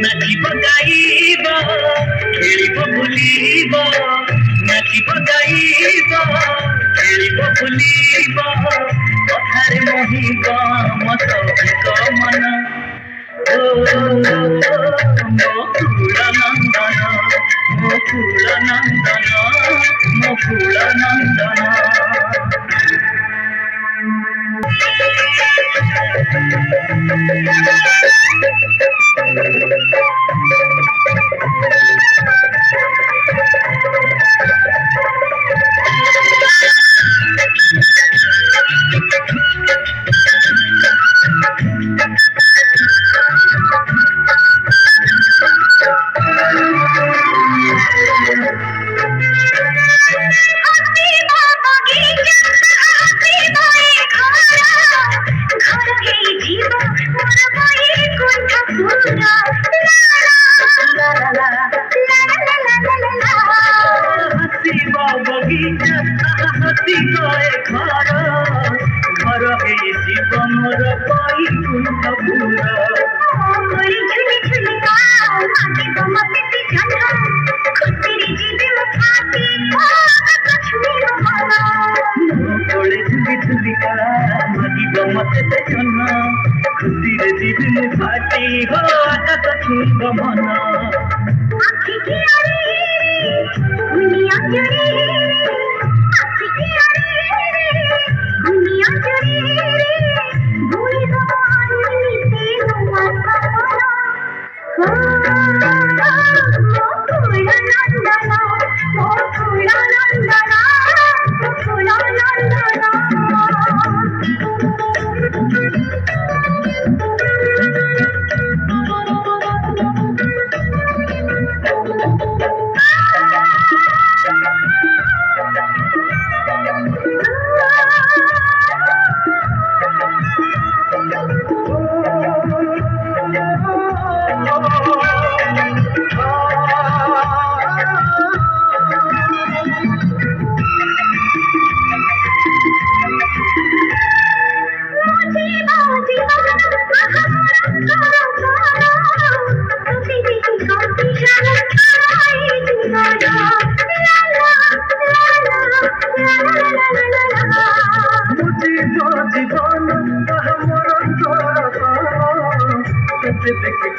नाचिब गाइब खेलिब बुलिब नाचिब गाइब खेलिब बुलिब कथारे मोहिब मसक मन मुकुल नंदन मुकुल नंदन मुकुल नंदन घर हे जीवन पाई कुंठ पूरा खुशी रे जीवन फाटी हो आकाश छुईब मन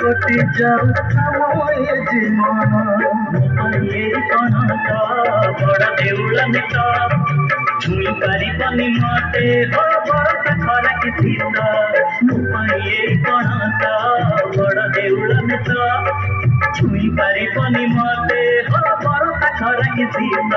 कटि जाऊ जीवन बड़ देउल मित छुई पारिबनी मते हो बरस खरा कि सीत कणता बड़ देउल मित छुई पारिबनी मते हो बरस खरा कि सीत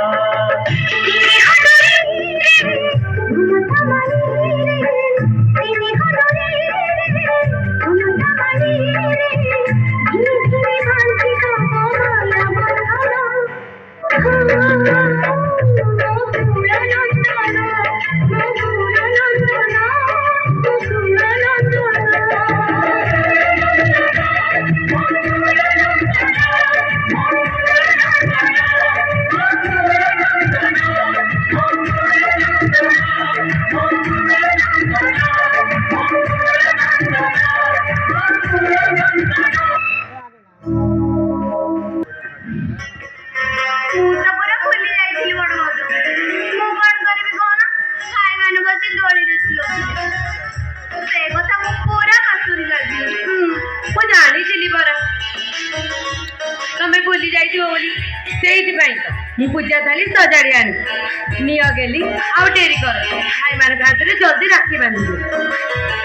पूजा थाली सजाड़ी आनी निय गेली आउ डेरी कर भाई मान हाथ में जल्दी राखी बांधी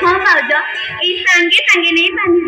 हाँ भाज ये सांगे सांगे नहीं बांधी